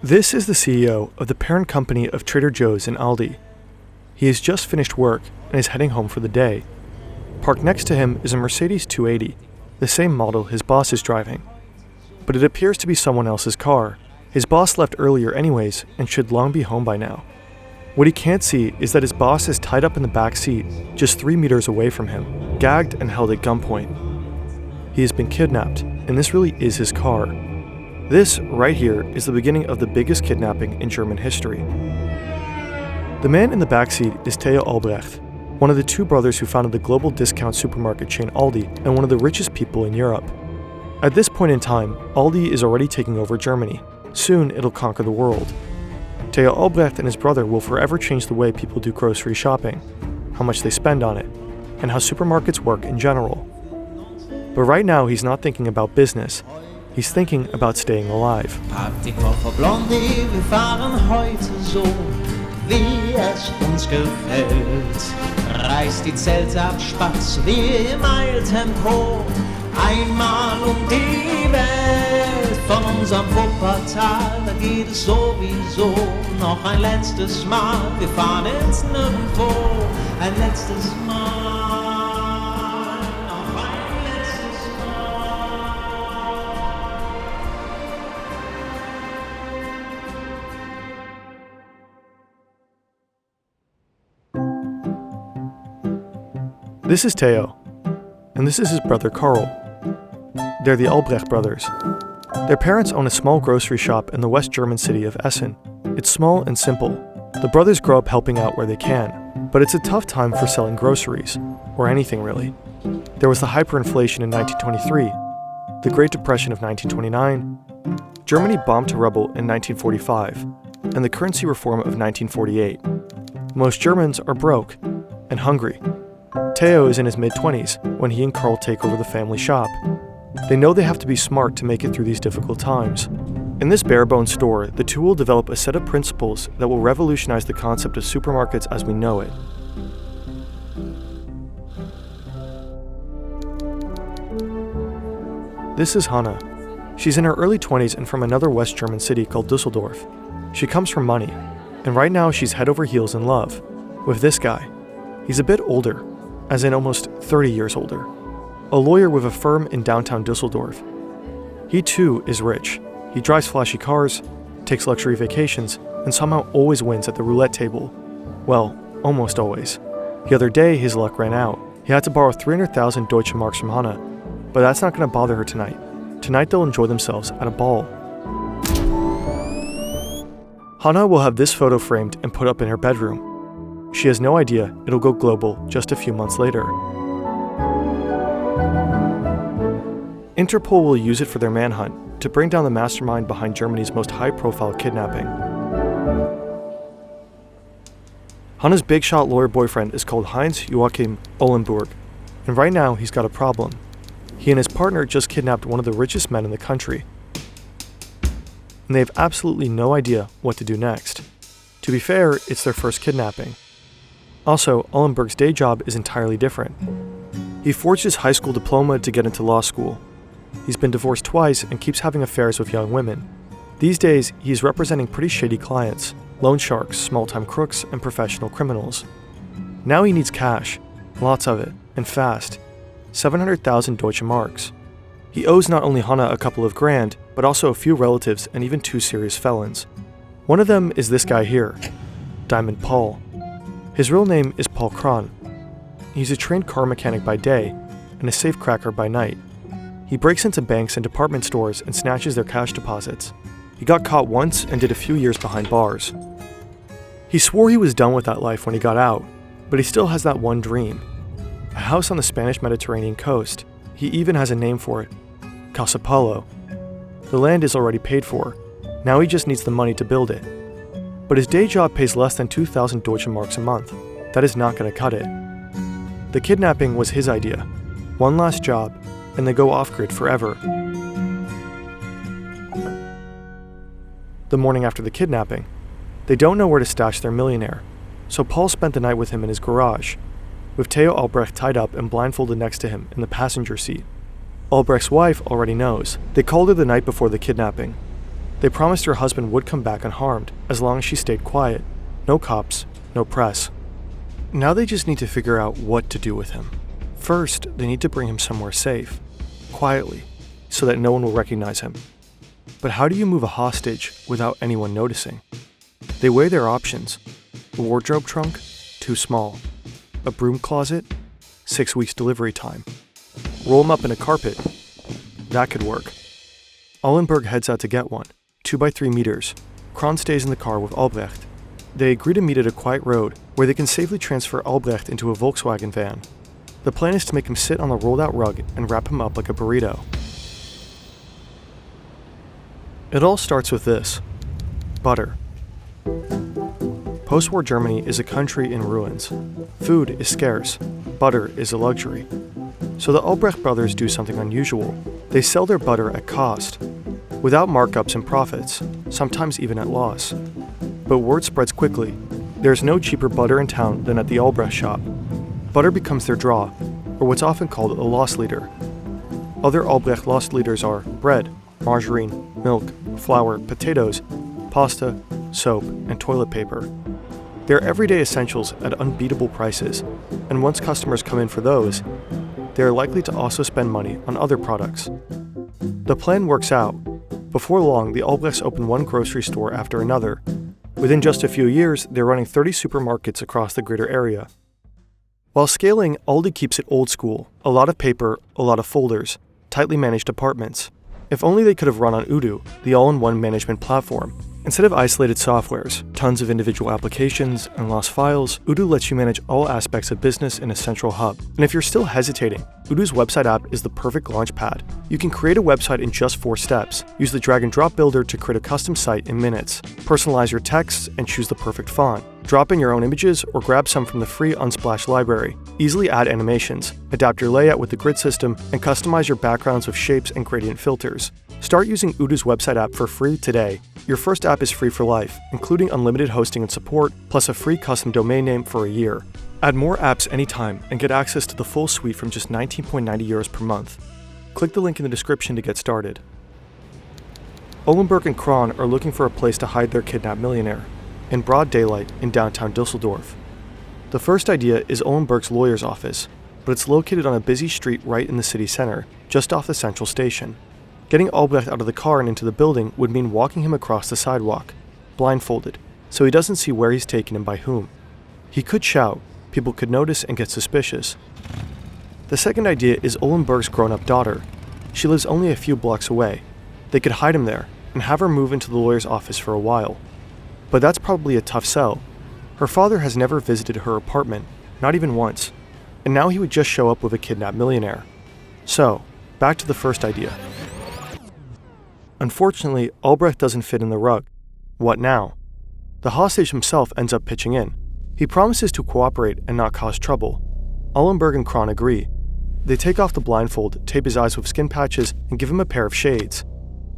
This is the CEO of the parent company of Trader Joe's and Aldi. He has just finished work and is heading home for the day. Parked next to him is a Mercedes 280, the same model his boss is driving. But it appears to be someone else's car. His boss left earlier anyways and should long be home by now. What he can't see is that his boss is tied up in the back seat, just 3 meters away from him, gagged and held at gunpoint. He has been kidnapped, and this really is his car. This, right here, is the beginning of the biggest kidnapping in German history. The man in the backseat is Theo Albrecht, one of the 2 brothers who founded the global discount supermarket chain Aldi and one of the richest people in Europe. At this point in time, Aldi is already taking over Germany. Soon, it'll conquer the world. Theo Albrecht and his brother will forever change the way people do grocery shopping, how much they spend on it, and how supermarkets work in general. But right now, he's not thinking about business. He's thinking about staying alive. Pack die Koffer Blondie, wir fahren heute so, wie es uns gefällt. Reißt die Zelte ab, Spatz wie im Eiltempo, einmal die Welt. Von unserem Wuppertal, da geht es sowieso noch ein letztes Mal. Wir fahren ins Nirgendwo, ein letztes Mal. This is Theo, and this is his brother Karl. They're the Albrecht brothers. Their parents own a small grocery shop in the West German city of Essen. It's small and simple. The brothers grow up helping out where they can, but it's a tough time for selling groceries, or anything really. There was the hyperinflation in 1923, the Great Depression of 1929, Germany bombed to rubble in 1945, and the currency reform of 1948. Most Germans are broke and hungry. Theo is in his mid-20s when he and Karl take over the family shop. They know they have to be smart to make it through these difficult times. In this bare-bones store, the two will develop a set of principles that will revolutionize the concept of supermarkets as we know it. This is Hannah. She's in her early 20s and from another West German city called Düsseldorf. She comes from money, and right now she's head over heels in love with this guy. He's a bit older, as in almost 30 years older. A lawyer with a firm in downtown Düsseldorf. He too is rich. He drives flashy cars, takes luxury vacations, and somehow always wins at the roulette table. Well, almost always. The other day, his luck ran out. He had to borrow 300,000 Deutsche Marks from Hannah, but that's not going to bother her tonight. Tonight they'll enjoy themselves at a ball. Hannah will have this photo framed and put up in her bedroom. She has no idea it'll go global just a few months later. Interpol will use it for their manhunt to bring down the mastermind behind Germany's most high-profile kidnapping. Hannah's big-shot lawyer boyfriend is called Heinz Joachim Ohlenburg, and right now he's got a problem. He and his partner just kidnapped one of the richest men in the country, and they have absolutely no idea what to do next. To be fair, it's their first kidnapping. Also, Ohlenburg's day job is entirely different. He forged his high school diploma to get into law school. He's been divorced twice and keeps having affairs with young women. These days, he's representing pretty shady clients, loan sharks, small-time crooks, and professional criminals. Now he needs cash, lots of it, and fast. 700,000 Deutsche Marks. He owes not only Hannah a couple of grand, but also a few relatives and even 2 serious felons. One of them is this guy here, Diamond Paul. His real name is Paul Kron. He's a trained car mechanic by day and a safecracker by night. He breaks into banks and department stores and snatches their cash deposits. He got caught once and did a few years behind bars. He swore he was done with that life when he got out, but he still has that one dream. A house on the Spanish Mediterranean coast. He even has a name for it, Casa Paulo. The land is already paid for. Now he just needs the money to build it. But his day job pays less than 2,000 Deutsche Marks a month. That is not going to cut it. The kidnapping was his idea. One last job, and they go off-grid forever. The morning after the kidnapping, they don't know where to stash their millionaire, so Paul spent the night with him in his garage, with Theo Albrecht tied up and blindfolded next to him in the passenger seat. Albrecht's wife already knows. They called her the night before the kidnapping. They promised her husband would come back unharmed as long as she stayed quiet. No cops, no press. Now they just need to figure out what to do with him. First, they need to bring him somewhere safe, quietly, so that no one will recognize him. But how do you move a hostage without anyone noticing? They weigh their options. A wardrobe trunk? Too small. A broom closet? 6 weeks delivery time. Roll him up in a carpet? That could work. Allenberg heads out to get one, 2 by 3 meters. Kron stays in the car with Albrecht. They agree to meet at a quiet road where they can safely transfer Albrecht into a Volkswagen van. The plan is to make him sit on the rolled-out rug and wrap him up like a burrito. It all starts with this: butter. Post-war Germany is a country in ruins. Food is scarce. Butter is a luxury. So the Albrecht brothers do something unusual. They sell their butter at cost, without markups and profits, sometimes even at loss. But word spreads quickly. There's no cheaper butter in town than at the Albrecht shop. Butter becomes their draw, or what's often called a loss leader. Other Albrecht loss leaders are bread, margarine, milk, flour, potatoes, pasta, soap, and toilet paper. They're everyday essentials at unbeatable prices, and once customers come in for those, they are likely to also spend money on other products. The plan works out. Before long, the Albrechts open one grocery store after another. Within just a few years, they're running 30 supermarkets across the greater area. While scaling, Aldi keeps it old school: a lot of paper, a lot of folders, tightly managed departments. If only they could have run on Odoo, the all-in-one management platform. Instead of isolated softwares, tons of individual applications, and lost files, Odoo lets you manage all aspects of business in a central hub. And if you're still hesitating, Odoo's website app is the perfect launchpad. You can create a website in just 4 steps, use the drag-and-drop builder to create a custom site in minutes, personalize your texts and choose the perfect font, drop in your own images or grab some from the free Unsplash library, easily add animations, adapt your layout with the grid system, and customize your backgrounds with shapes and gradient filters. Start using Odoo's website app for free today. Your first app is free for life, including unlimited hosting and support, plus a free custom domain name for a year. Add more apps anytime and get access to the full suite from just 19.90 euros per month. Click the link in the description to get started. Ollenberg and Kron are looking for a place to hide their kidnapped millionaire, in broad daylight in downtown Dusseldorf. The first idea is Ollenberg's lawyer's office, but it's located on a busy street right in the city center, just off the central station. Getting Albrecht out of the car and into the building would mean walking him across the sidewalk, blindfolded, so he doesn't see where he's taken and by whom. He could shout, people could notice and get suspicious. The second idea is Ollenberg's grown-up daughter. She lives only a few blocks away. They could hide him there and have her move into the lawyer's office for a while. But that's probably a tough sell. Her father has never visited her apartment, not even once, and now he would just show up with a kidnapped millionaire. So, back to the first idea. Unfortunately, Albrecht doesn't fit in the rug. What now? The hostage himself ends up pitching in. He promises to cooperate and not cause trouble. Ollenberg and Kron agree. They take off the blindfold, tape his eyes with skin patches, and give him a pair of shades.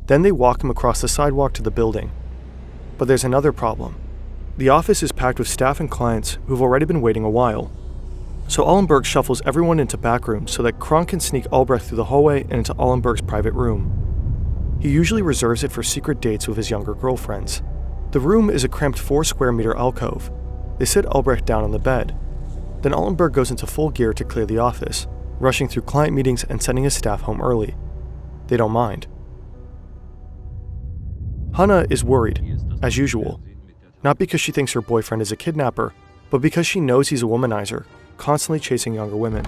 Then they walk him across the sidewalk to the building. But there's another problem. The office is packed with staff and clients who've already been waiting a while. So Ollenberg shuffles everyone into back rooms so that Kron can sneak Albrecht through the hallway and into Ollenberg's private room. He usually reserves it for secret dates with his younger girlfriends. The room is a cramped 4-square-meter alcove. They sit Albrecht down on the bed. Then Ollenberg goes into full gear to clear the office, rushing through client meetings and sending his staff home early. They don't mind. Hanna is worried, as usual. Not because she thinks her boyfriend is a kidnapper, but because she knows he's a womanizer, constantly chasing younger women.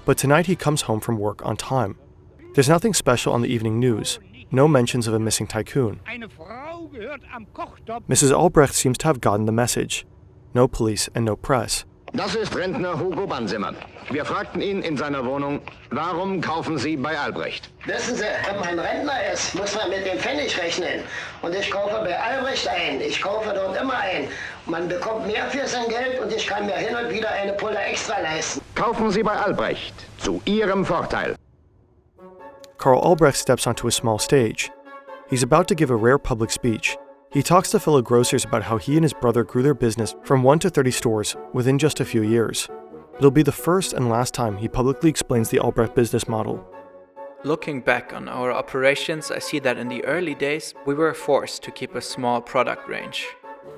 But tonight he comes home from work on time. There's nothing special on the evening news, no mentions of a missing tycoon. Mrs. Albrecht seems to have gotten the message. No police and no press. Das ist Rentner Hugo Bansemann. Wir fragten ihn in seiner Wohnung, warum kaufen Sie bei Albrecht? Wissen Sie, wenn man Rentner ist, muss man mit dem Pfennig rechnen. Und ich kaufe bei Albrecht ein. Ich kaufe dort immer ein. Man bekommt mehr für sein Geld und ich kann mir hin und wieder eine Pulle extra leisten. Kaufen Sie bei Albrecht, zu Ihrem Vorteil. Karl Albrecht steps onto a small stage. He's about to give a rare public speech. He talks to fellow grocers about how he and his brother grew their business from 1 to 30 stores within just a few years. It'll be the first and last time he publicly explains the Albrecht business model. Looking back on our operations, I see that in the early days, we were forced to keep a small product range.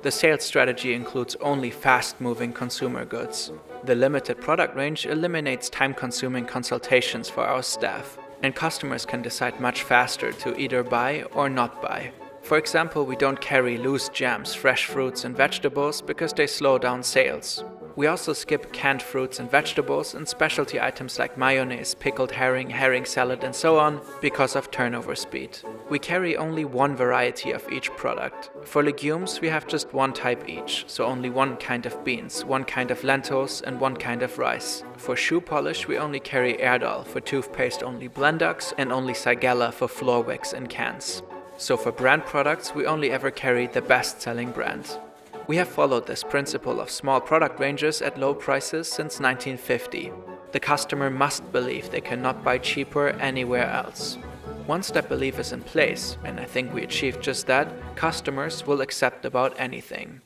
The sales strategy includes only fast-moving consumer goods. The limited product range eliminates time-consuming consultations for our staff, and customers can decide much faster to either buy or not buy. For example, we don't carry loose jams, fresh fruits and vegetables because they slow down sales. We also skip canned fruits and vegetables and specialty items like mayonnaise, pickled herring, herring salad and so on because of turnover speed. We carry only one variety of each product. For legumes, we have just one type each, so only one kind of beans, one kind of lentils and one kind of rice. For shoe polish, we only carry Erdal, for toothpaste only Blendux and only Sigella for floor wicks and cans. So for brand products, we only ever carry the best-selling brand. We have followed this principle of small product ranges at low prices since 1950. The customer must believe they cannot buy cheaper anywhere else. Once that belief is in place, and I think we achieved just that, customers will accept about anything.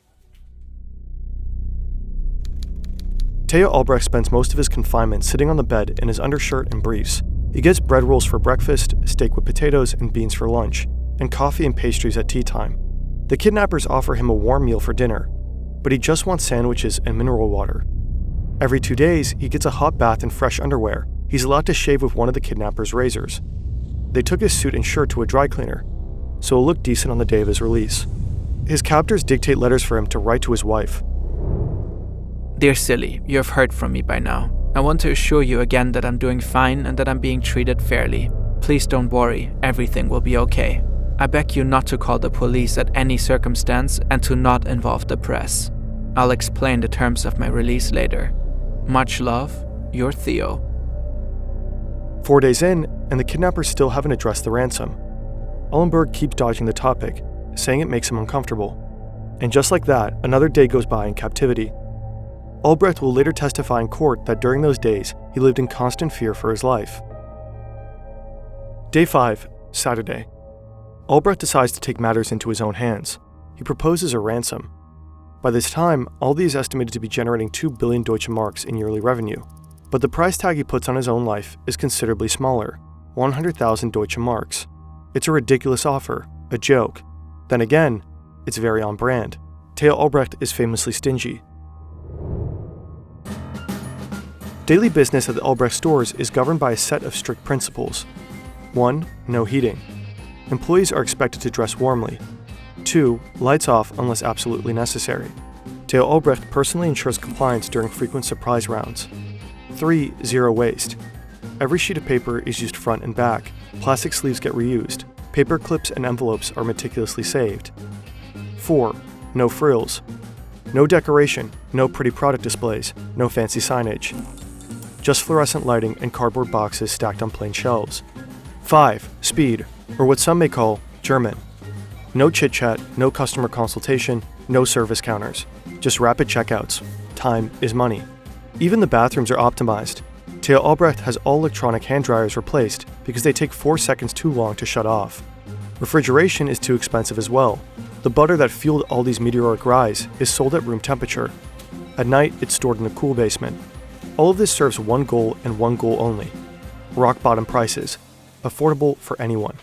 Theo Albrecht spends most of his confinement sitting on the bed in his undershirt and briefs. He gets bread rolls for breakfast, steak with potatoes and beans for lunch, and coffee and pastries at tea time. The kidnappers offer him a warm meal for dinner, but he just wants sandwiches and mineral water. Every 2 days, he gets a hot bath and fresh underwear. He's allowed to shave with one of the kidnappers' razors. They took his suit and shirt to a dry cleaner, so it'll look decent on the day of his release. His captors dictate letters for him to write to his wife. Dear Silly, you have heard from me by now. I want to assure you again that I'm doing fine and that I'm being treated fairly. Please don't worry, everything will be okay. I beg you not to call the police at any circumstance and to not involve the press. I'll explain the terms of my release later. Much love, your Theo. 4 days in, and the kidnappers still haven't addressed the ransom. Ullenberg keeps dodging the topic, saying it makes him uncomfortable. And just like that, another day goes by in captivity. Albrecht will later testify in court that during those days, he lived in constant fear for his life. Day 5, Saturday. Albrecht decides to take matters into his own hands. He proposes a ransom. By this time, Aldi is estimated to be generating 2 billion Deutsche Marks in yearly revenue. But the price tag he puts on his own life is considerably smaller, 100,000 Deutsche Marks. It's a ridiculous offer, a joke. Then again, it's very on brand. Theo Albrecht is famously stingy. Daily business at the Albrecht stores is governed by a set of strict principles. 1. No heating. Employees are expected to dress warmly. 2. Lights off unless absolutely necessary. Theo Albrecht personally ensures compliance during frequent surprise rounds. 3. Zero waste. Every sheet of paper is used front and back. Plastic sleeves get reused. Paper clips and envelopes are meticulously saved. 4. No frills. No decoration, no pretty product displays, no fancy signage. Just fluorescent lighting and cardboard boxes stacked on plain shelves. 5. Speed, or what some may call German. No chit-chat, no customer consultation, no service counters. Just rapid checkouts. Time is money. Even the bathrooms are optimized. Theo Albrecht has all electronic hand dryers replaced because they take 4 seconds too long to shut off. Refrigeration is too expensive as well. The butter that fueled Aldi's meteoric rise is sold at room temperature. At night, it's stored in a cool basement. All of this serves one goal and one goal only: rock-bottom prices, affordable for anyone.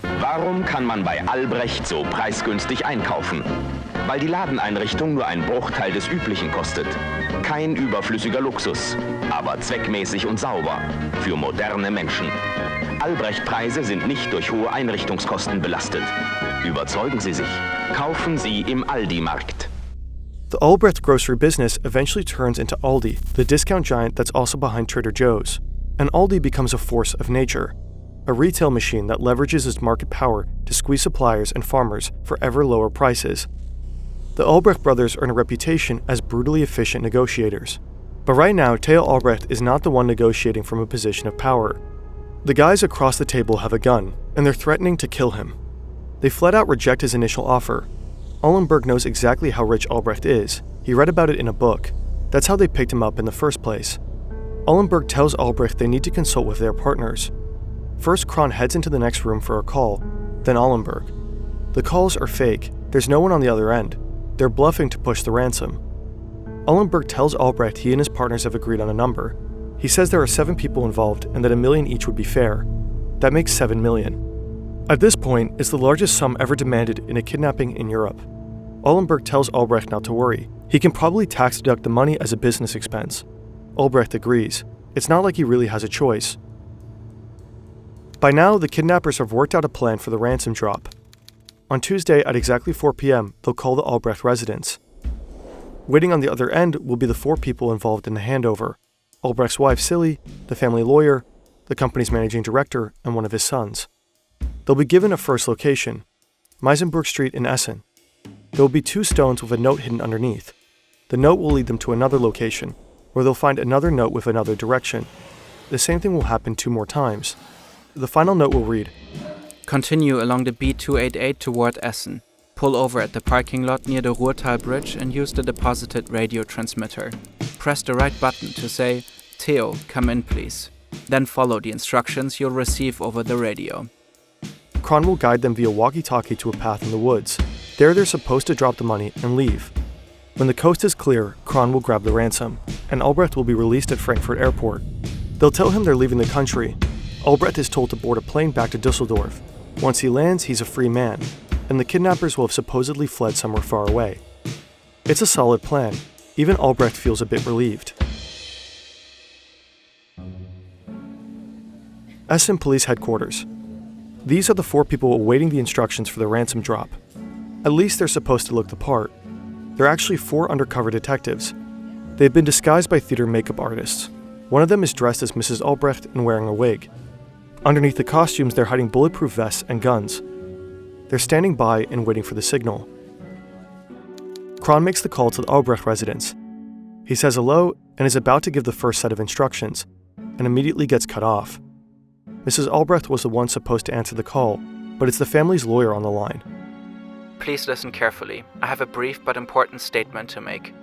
Warum kann man bei Albrecht so preisgünstig einkaufen? Weil die Ladeneinrichtung nur einen Bruchteil des Üblichen kostet. Kein überflüssiger Luxus, aber zweckmäßig und sauber für moderne Menschen. Albrecht-Preise sind nicht durch hohe Einrichtungskosten belastet. Überzeugen Sie sich. Kaufen Sie im Aldi-Markt. The Albrecht grocery business eventually turns into Aldi, the discount giant that's also behind Trader Joe's. And Aldi becomes a force of nature, a retail machine that leverages its market power to squeeze suppliers and farmers for ever lower prices. The Albrecht brothers earn a reputation as brutally efficient negotiators. But right now, Theo Albrecht is not the one negotiating from a position of power. The guys across the table have a gun, and they're threatening to kill him. They flat out reject his initial offer. Ullenberg knows exactly how rich Albrecht is. He read about it in a book. That's how they picked him up in the first place. Ullenberg tells Albrecht they need to consult with their partners. First, Kron heads into the next room for a call, then Ullenberg. The calls are fake. There's no one on the other end. They're bluffing to push the ransom. Ullenberg tells Albrecht he and his partners have agreed on a number. He says there are 7 people involved and that $1 million each would be fair. That makes 7 million. At this point, it's the largest sum ever demanded in a kidnapping in Europe. Ollenburg tells Albrecht not to worry. He can probably tax deduct the money as a business expense. Albrecht agrees. It's not like he really has a choice. By now, the kidnappers have worked out a plan for the ransom drop. On Tuesday at exactly 4 p.m., they'll call the Albrecht residence. Waiting on the other end will be the 4 people involved in the handover: Albrecht's wife, Silly, the family lawyer, the company's managing director, and one of his sons. They'll be given a first location, Meisenburg Street in Essen. There will be 2 stones with a note hidden underneath. The note will lead them to another location, where they'll find another note with another direction. The same thing will happen 2 more times. The final note will read, Continue along the B288 toward Essen. Pull over at the parking lot near the Ruhrtal Bridge and use the deposited radio transmitter. Press the right button to say, Theo, come in please. Then follow the instructions you'll receive over the radio. Kron will guide them via walkie-talkie to a path in the woods. There they're supposed to drop the money and leave. When the coast is clear, Kron will grab the ransom, and Albrecht will be released at Frankfurt Airport. They'll tell him they're leaving the country. Albrecht is told to board a plane back to Düsseldorf. Once he lands, he's a free man, and the kidnappers will have supposedly fled somewhere far away. It's a solid plan. Even Albrecht feels a bit relieved. Essen Police Headquarters. These are the 4 people awaiting the instructions for the ransom drop. At least they're supposed to look the part. They're actually 4 undercover detectives. They've been disguised by theater makeup artists. One of them is dressed as Mrs. Albrecht and wearing a wig. Underneath the costumes, they're hiding bulletproof vests and guns. They're standing by and waiting for the signal. Kron makes the call to the Albrecht residence. He says hello and is about to give the first set of instructions, and immediately gets cut off. Mrs. Albrecht was the one supposed to answer the call, but it's the family's lawyer on the line. Please listen carefully. I have a brief but important statement to make.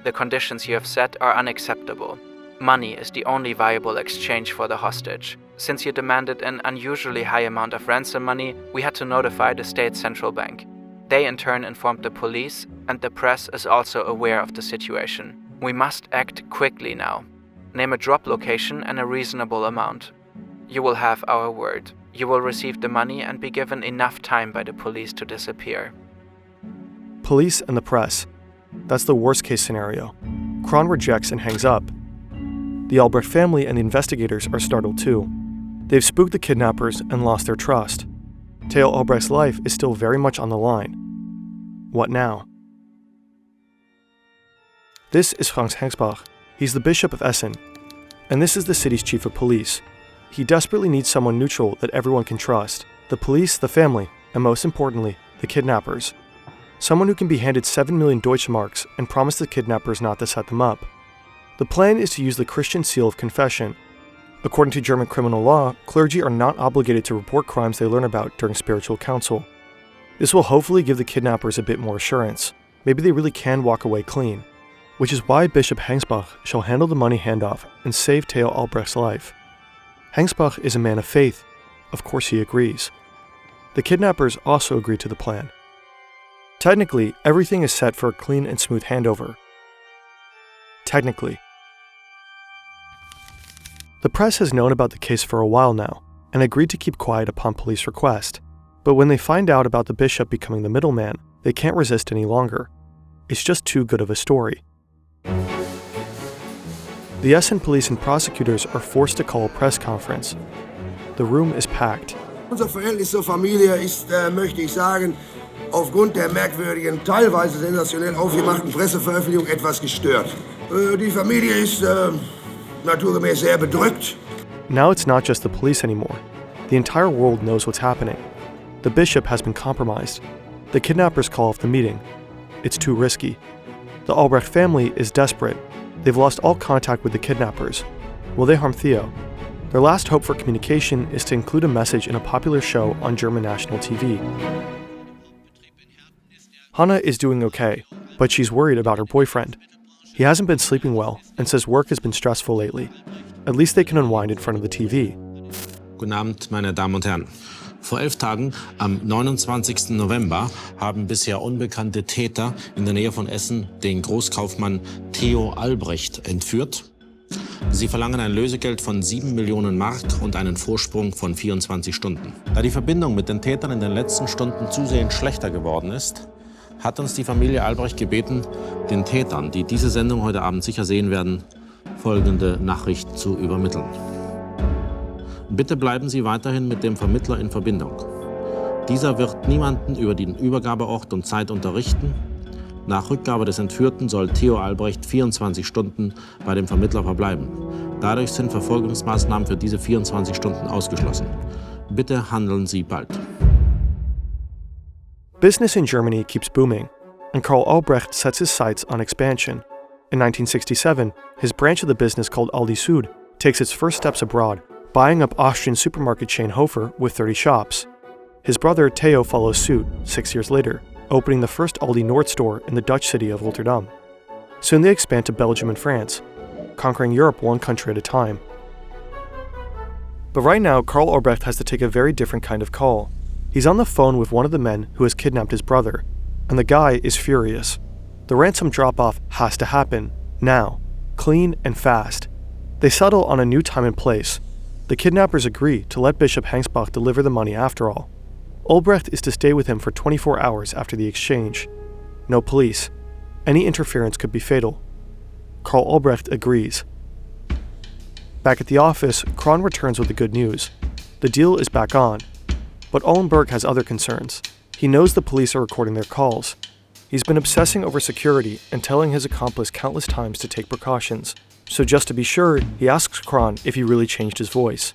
The conditions you have set are unacceptable. Money is the only viable exchange for the hostage. Since you demanded an unusually high amount of ransom money, we had to notify the state central bank. They in turn informed the police, and the press is also aware of the situation. We must act quickly now. Name a drop location and a reasonable amount. You will have our word. You will receive the money and be given enough time by the police to disappear. Police and the press. That's the worst case scenario. Kron rejects and hangs up. The Albrecht family and the investigators are startled too. They've spooked the kidnappers and lost their trust. Theo Albrecht's life is still very much on the line. What now? This is Franz Hengsbach. He's the Bishop of Essen, and this is the city's chief of police. He desperately needs someone neutral that everyone can trust. The police, the family, and most importantly, the kidnappers. Someone who can be handed 7 million Deutschmarks and promise the kidnappers not to set them up. The plan is to use the Christian seal of confession. According to German criminal law, clergy are not obligated to report crimes they learn about during spiritual counsel. This will hopefully give the kidnappers a bit more assurance. Maybe they really can walk away clean. Which is why Bishop Hengsbach shall handle the money handoff and save Theo Albrecht's life. Hengsbach is a man of faith. Of course he agrees. The kidnappers also agree to the plan. Technically, everything is set for a clean and smooth handover. Technically. The press has known about the case for a while now, and agreed to keep quiet upon police request. But when they find out about the bishop becoming the middleman, they can't resist any longer. It's just too good of a story. The Essen police and prosecutors are forced to call a press conference. The room is packed. Unser Verhältnis zur Familie ist, möchte ich sagen, aufgrund der merkwürdigen, teilweise sensationell aufgemachten Presseveröffentlichung etwas gestört. Die Familie ist naturgemäß sehr bedrückt. Now it's not just the police anymore. The entire world knows what's happening. The bishop has been compromised. The kidnappers call off the meeting. It's too risky. The Albrecht family is desperate. They've lost all contact with the kidnappers. Will they harm Theo? Their last hope for communication is to include a message in a popular show on German national TV. Hannah is doing okay, but she's worried about her boyfriend. He hasn't been sleeping well and says work has been stressful lately. At least they can unwind in front of the TV. Guten Abend, meine Damen und Herren. Vor 11 Tagen, am 29. November, haben bisher unbekannte Täter in der Nähe von Essen den Großkaufmann Theo Albrecht entführt. Sie verlangen ein Lösegeld von 7 Millionen Mark und einen Vorsprung von 24 Stunden. Da die Verbindung mit den Tätern in den letzten Stunden zusehends schlechter geworden ist, hat uns die Familie Albrecht gebeten, den Tätern, die diese Sendung heute Abend sicher sehen werden, folgende Nachricht zu übermitteln. Bitte bleiben Sie weiterhin mit dem Vermittler in Verbindung. Dieser wird niemanden über den Übergabeort und Zeit unterrichten. Nach Rückgabe des Entführten soll Theo Albrecht 24 Stunden bei dem Vermittler verbleiben. Dadurch sind Verfolgungsmaßnahmen für diese 24 Stunden ausgeschlossen. Bitte handeln Sie bald. Business in Germany keeps booming, and Karl Albrecht sets his sights on expansion. In 1967, his branch of the business called Aldi Süd takes its first steps abroad, buying up Austrian supermarket chain Hofer with 30 shops. His brother Theo follows suit 6 years later, opening the first Aldi Nord store in the Dutch city of Rotterdam. Soon they expand to Belgium and France, conquering Europe one country at a time. But right now, Karl Albrecht has to take a very different kind of call. He's on the phone with one of the men who has kidnapped his brother, and the guy is furious. The ransom drop-off has to happen, now, clean and fast. They settle on a new time and place. The kidnappers agree to let Bishop Hengsbach deliver the money after all. Albrecht is to stay with him for 24 hours after the exchange. No police. Any interference could be fatal. Karl Albrecht agrees. Back at the office, Kron returns with the good news. The deal is back on. But Ollenburg has other concerns. He knows the police are recording their calls. He's been obsessing over security and telling his accomplice countless times to take precautions. So just to be sure, he asks Kron if he really changed his voice.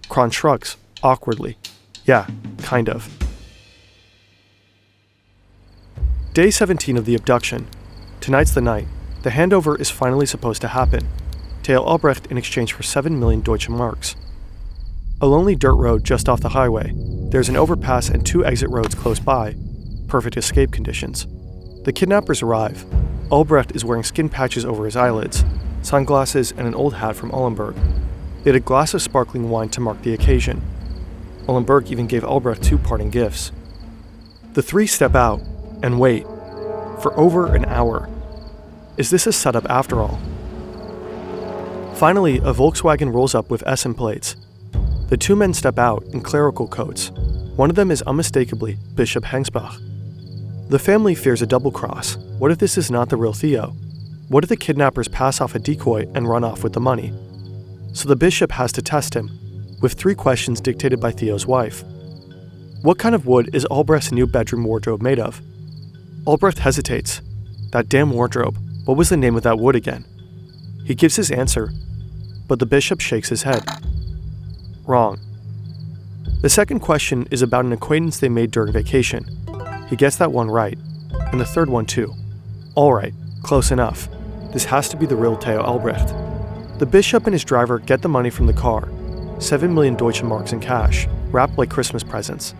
Kron shrugs, awkwardly. Yeah, kind of. Day 17 of the abduction. Tonight's the night. The handover is finally supposed to happen. Theo Albrecht in exchange for 7 million Deutsche Marks. A lonely dirt road just off the highway. There's an overpass and 2 exit roads close by. Perfect escape conditions. The kidnappers arrive. Albrecht is wearing skin patches over his eyelids, sunglasses, and an old hat from Ollenburg. They had a glass of sparkling wine to mark the occasion. Ollenburg even gave Albrecht 2 parting gifts. The 3 step out and wait for over an hour. Is this a setup after all? Finally, a Volkswagen rolls up with Essen plates. The 2 men step out in clerical coats. One of them is unmistakably Bishop Hengsbach. The family fears a double cross. What if this is not the real Theo? What if the kidnappers pass off a decoy and run off with the money? So the bishop has to test him, with 3 questions dictated by Theo's wife. What kind of wood is Albrecht's new bedroom wardrobe made of? Albrecht hesitates. That damn wardrobe. What was the name of that wood again? He gives his answer, but the bishop shakes his head. Wrong. The second question is about an acquaintance they made during vacation. He gets that one right, and the third one too. All right, close enough. This has to be the real Theo Albrecht. The bishop and his driver get the money from the car, 7 million Deutsche Marks in cash, wrapped like Christmas presents.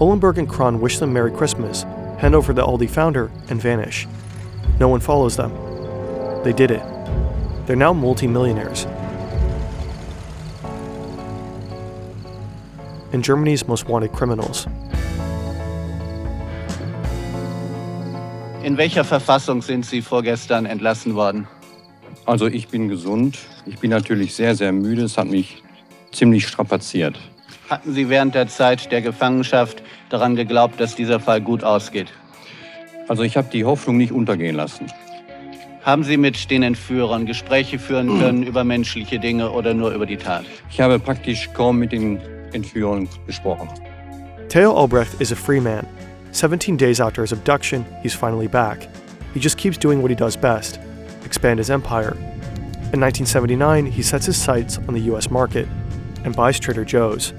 Ollenburg and Kron wish them Merry Christmas, hand over the Aldi founder, and vanish. No one follows them. They did it. They're now multi-millionaires. And Germany's most wanted criminals. In welcher Verfassung sind Sie vorgestern entlassen worden? Also ich bin gesund. Ich bin natürlich sehr, sehr müde. Es hat mich ziemlich strapaziert. Hatten Sie während der Zeit der Gefangenschaft daran geglaubt, dass dieser Fall gut ausgeht? Also ich habe die Hoffnung nicht untergehen lassen. Haben Sie mit den Entführern Gespräche führen können über menschliche Dinge oder nur über die Tat? Ich habe praktisch kaum mit den Entführern gesprochen. Theo Albrecht is a free man. 17 days after his abduction, he's finally back. He just keeps doing what he does best, expand his empire. In 1979, he sets his sights on the US market and buys Trader Joe's.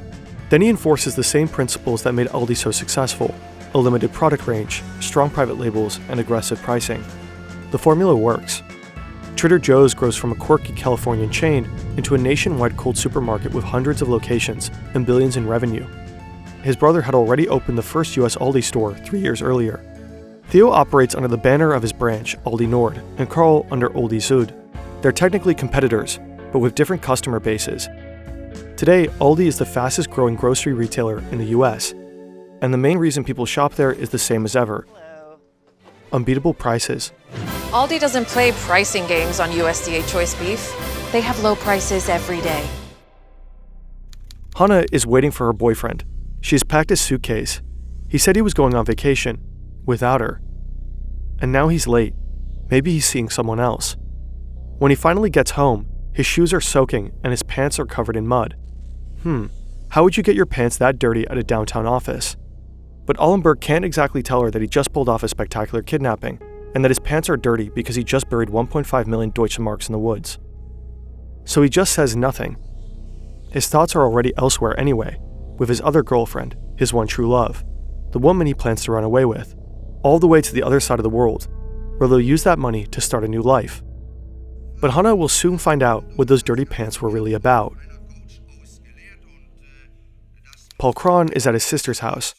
Then he enforces the same principles that made Aldi so successful: a limited product range, strong private labels, and aggressive pricing. The formula works. Trader Joe's grows from a quirky Californian chain into a nationwide cold supermarket with hundreds of locations and billions in revenue. His brother had already opened the first US Aldi store 3 years earlier. Theo operates under the banner of his branch, Aldi Nord, and Karl under Aldi Süd. They're technically competitors, but with different customer bases. Today, Aldi is the fastest growing grocery retailer in the US, and the main reason people shop there is the same as ever: unbeatable prices. Aldi doesn't play pricing games on USDA choice beef. They have low prices every day. Hanna is waiting for her boyfriend. She's packed his suitcase. He said he was going on vacation, without her. And now he's late. Maybe he's seeing someone else. When he finally gets home, his shoes are soaking and his pants are covered in mud. How would you get your pants that dirty at a downtown office? But Ollenburg can't exactly tell her that he just pulled off a spectacular kidnapping, and that his pants are dirty because he just buried 1.5 million Deutsche Marks in the woods. So he just says nothing. His thoughts are already elsewhere anyway, with his other girlfriend, his one true love, the woman he plans to run away with, all the way to the other side of the world, where they'll use that money to start a new life. But Hanna will soon find out what those dirty pants were really about. Paul Kron is at his sister's house.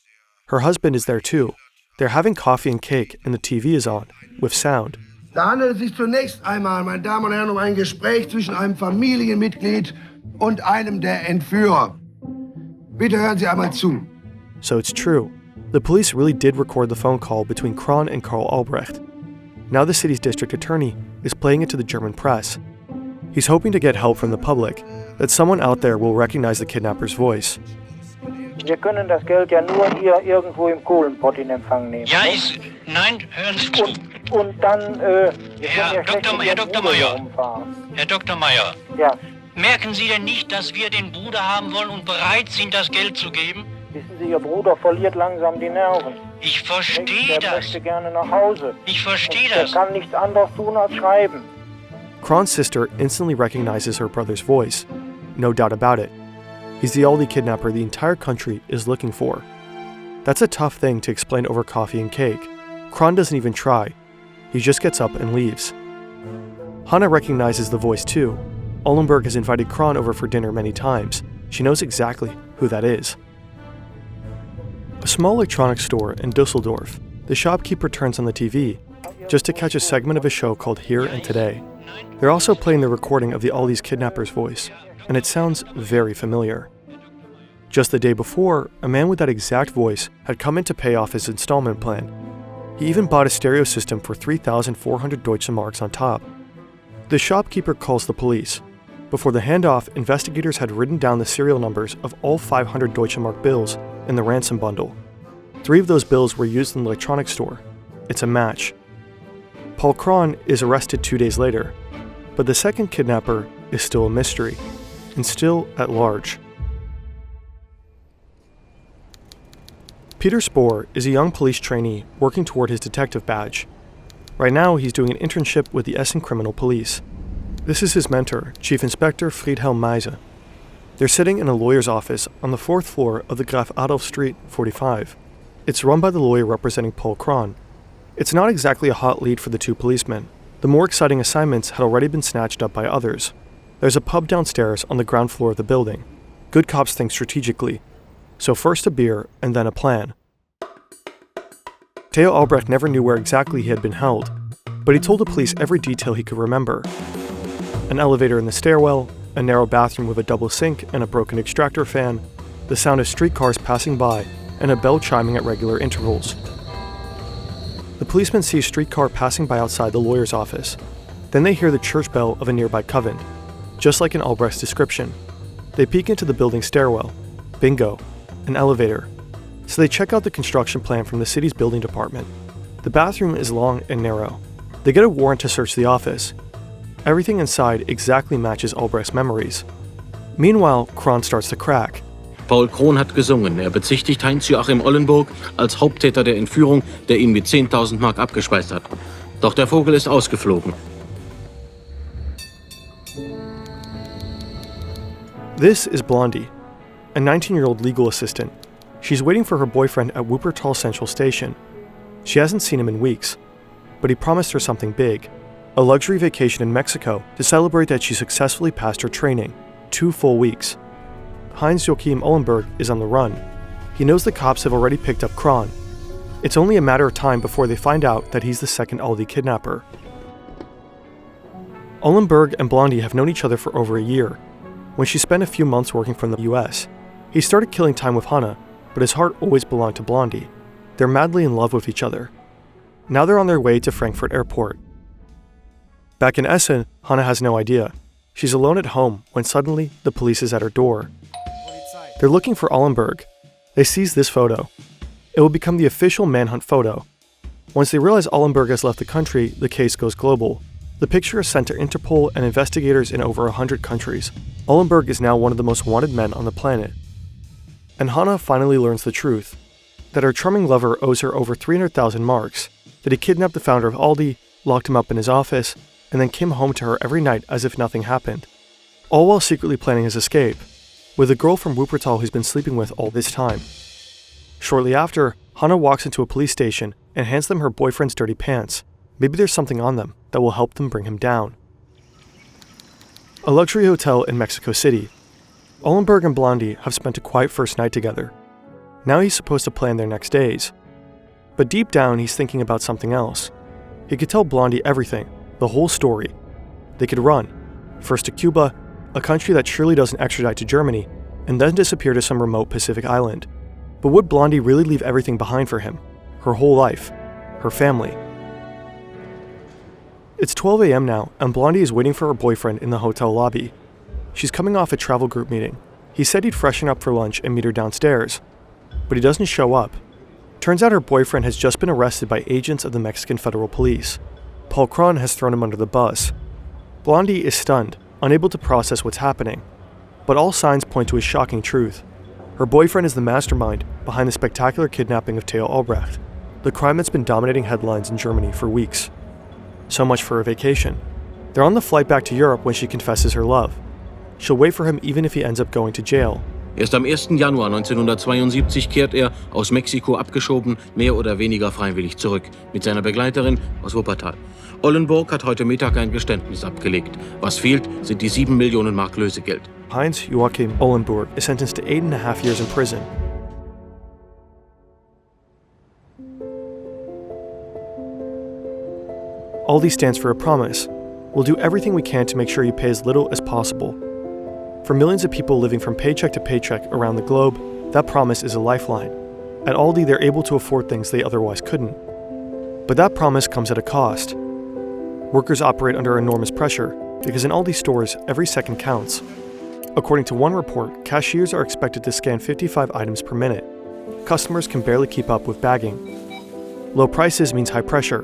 Her husband is there too. They're having coffee and cake and the TV is on, with sound. Da handelt es sich zunächst einmal, meine Damen und Herren, um ein Gespräch zwischen einem Familienmitglied und einem der Entführer. Bitte hören Sie einmal zu. So it's true. The police really did record the phone call between Kron and Karl Albrecht. Now the city's district attorney is playing it to the German press. He's hoping to get help from the public, that someone out there will recognize the kidnapper's voice. Wir können das Geld ja nur hier irgendwo im Kohlenpott in Empfang nehmen. Ja, nein, hören Sie zu. Und dann, Herr Dr. Meier. Herr Dr. Meier. Ja. Merken Sie denn nicht, dass wir den Bruder haben wollen und bereit sind, das Geld zu geben? Wissen Sie, Ihr Bruder verliert langsam die Nerven. Ich verstehe das. Er möchte gerne nach Hause. Ich verstehe das. Er kann nichts anderes tun als schreiben. Kron's sister instantly recognizes her brother's voice. No doubt about it. He's the Aldi kidnapper the entire country is looking for. That's a tough thing to explain over coffee and cake. Kron doesn't even try. He just gets up and leaves. Hanna recognizes the voice too. Ollenburg has invited Kron over for dinner many times. She knows exactly who that is. A small electronics store in Dusseldorf. The shopkeeper turns on the TV just to catch a segment of a show called Here and Today. They're also playing the recording of the Aldi's kidnapper's voice, and it sounds very familiar. Just the day before, a man with that exact voice had come in to pay off his installment plan. He even bought a stereo system for 3,400 Deutsche Marks on top. The shopkeeper calls the police. Before the handoff, investigators had written down the serial numbers of all 500 Deutsche Mark bills in the ransom bundle. 3 of those bills were used in the electronics store. It's a match. Paul Kron is arrested 2 days later, but the second kidnapper is still a mystery, and still at large. Peter Spohr is a young police trainee working toward his detective badge. Right now, he's doing an internship with the Essen Criminal Police. This is his mentor, Chief Inspector Friedhelm Meise. They're sitting in a lawyer's office on the 4th floor of the Graf Adolf Street 45. It's run by the lawyer representing Paul Kron. It's not exactly a hot lead for the 2 policemen. The more exciting assignments had already been snatched up by others. There's a pub downstairs on the ground floor of the building. Good cops think strategically. So first a beer, and then a plan. Theo Albrecht never knew where exactly he had been held, but he told the police every detail he could remember. An elevator in the stairwell, a narrow bathroom with a double sink and a broken extractor fan, the sound of streetcars passing by, and a bell chiming at regular intervals. The policemen see a streetcar passing by outside the lawyer's office. Then they hear the church bell of a nearby convent, just like in Albrecht's description. They peek into the building stairwell. Bingo, an elevator. So they check out the construction plan from the city's building department. The bathroom is long and narrow. They get a warrant to search the office. Everything inside exactly matches Albrecht's memories. Meanwhile, Kron starts to crack. Paul Kron hat gesungen. Bezichtigt Heinz-Joachim Ollenburg als Haupttäter der Entführung, der ihn mit 10.000 Mark abgespeist hat. Doch der Vogel ist ausgeflogen. This is Blondie, a 19-year-old legal assistant. She's waiting for her boyfriend at Wuppertal Central Station. She hasn't seen him in weeks, but he promised her something big. A luxury vacation in Mexico to celebrate that she successfully passed her training, 2 full weeks. Heinz-Joachim Ollenburg is on the run. He knows the cops have already picked up Kron. It's only a matter of time before they find out that he's the second Aldi kidnapper. Ollenburg and Blondie have known each other for over a year. When she spent a few months working from the US, he started killing time with Hanna, but his heart always belonged to Blondie. They're madly in love with each other. Now they're on their way to Frankfurt Airport. Back in Essen, Hanna has no idea. She's alone at home when suddenly the police is at her door. They're looking for Allenberg. They seize this photo. It will become the official manhunt photo. Once they realize Allenberg has left the country, the case goes global. The picture is sent to Interpol and investigators in over 100 countries. Allenberg is now one of the most wanted men on the planet. And Hannah finally learns the truth, that her charming lover owes her over 300,000 marks, that he kidnapped the founder of Aldi, locked him up in his office, and then came home to her every night as if nothing happened. All while secretly planning his escape, with a girl from Wuppertal he's been sleeping with all this time. Shortly after, Hannah walks into a police station and hands them her boyfriend's dirty pants. Maybe there's something on them that will help them bring him down. A luxury hotel in Mexico City. Allenberg and Blondie have spent a quiet first night together. Now he's supposed to plan their next days. But deep down, he's thinking about something else. He could tell Blondie everything, the whole story. They could run, first to Cuba, a country that surely doesn't extradite to Germany, and then disappear to some remote Pacific island. But would Blondie really leave everything behind for him? Her whole life, her family. It's 12 a.m. now, and Blondie is waiting for her boyfriend in the hotel lobby. She's coming off a travel group meeting. He said he'd freshen up for lunch and meet her downstairs, but he doesn't show up. Turns out her boyfriend has just been arrested by agents of the Mexican Federal Police. Paul Kron has thrown him under the bus. Blondie is stunned, unable to process what's happening. But all signs point to a shocking truth. Her boyfriend is the mastermind behind the spectacular kidnapping of Theo Albrecht, the crime that's been dominating headlines in Germany for weeks. So much for a vacation. They're on the flight back to Europe when she confesses her love. She'll wait for him even if he ends up going to jail. Erst am 1. Januar 1972 kehrt aus Mexiko abgeschoben, mehr oder weniger freiwillig zurück, mit seiner Begleiterin aus Wuppertal. Ollenburg hat heute Mittag ein Geständnis abgelegt. Was fehlt, sind die 7 Millionen Mark Lösegeld. Heinz Joachim Ollenburg is sentenced to 8.5 years in prison. Aldi stands for a promise. We'll do everything we can to make sure you pay as little as possible. For millions of people living from paycheck to paycheck around the globe, that promise is a lifeline. At Aldi, they're able to afford things they otherwise couldn't. But that promise comes at a cost. Workers operate under enormous pressure, because in Aldi stores, every second counts. According to one report, cashiers are expected to scan 55 items per minute. Customers can barely keep up with bagging. Low prices means high pressure,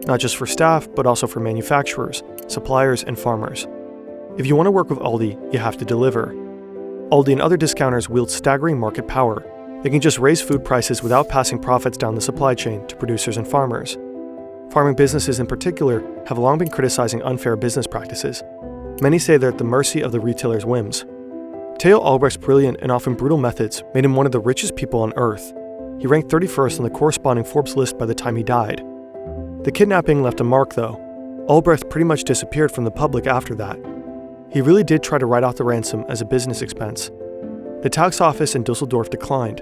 not just for staff, but also for manufacturers, suppliers, and farmers. If you want to work with Aldi, you have to deliver. Aldi and other discounters wield staggering market power. They can just raise food prices without passing profits down the supply chain to producers and farmers. Farming businesses in particular have long been criticizing unfair business practices. Many say they're at the mercy of the retailer's whims. Theo Albrecht's brilliant and often brutal methods made him one of the richest people on earth. He ranked 31st on the corresponding Forbes list by the time he died. The kidnapping left a mark, though. Albrecht pretty much disappeared from the public after that. He really did try to write off the ransom as a business expense. The tax office in Dusseldorf declined.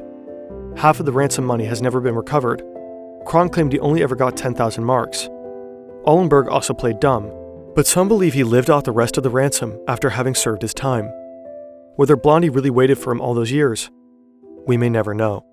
Half of the ransom money has never been recovered. Kron claimed he only ever got 10,000 marks. Allenberg also played dumb, but some believe he lived off the rest of the ransom after having served his time. Whether Blondie really waited for him all those years, we may never know.